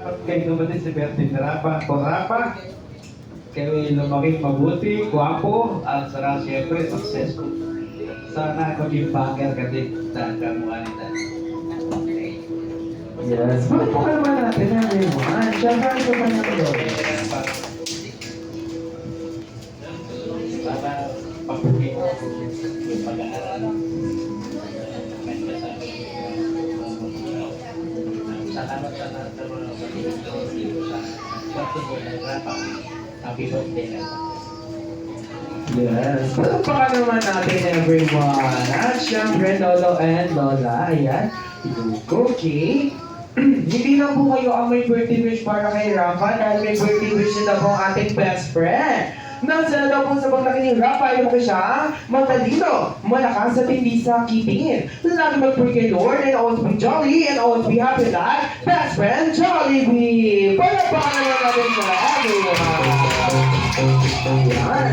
dapat kayo dumating si Bertin Rapa. Kung Rapa, kayo lumaki mabuti, gwapo, at sarang siyempre successful. Sana maging banger ka din sa kamuha nila. Yes. Palakpakan naman natin everyone. Siyempre, ito pa niya ito. Para pagpugin yung pag-aaral. Sa kanot sa mga happy birthday na. Yes. Palakpakan naman natin everyone. At siyempre, Lolo and Lola. Ayan. Okay. Hindi na po kayo ang may birthday wish para kay Rafa dahil may birthday wish na po ang ating best friend. Nasa daw po sa paglaki ni Rafa ay mo siya matalino, malakas at hindi sa kipingin. Lagi mag-pray kay Lord and always be jolly and always be happy like best friend Jollibee. Palakpakan naman natin sa everyone. Ayan.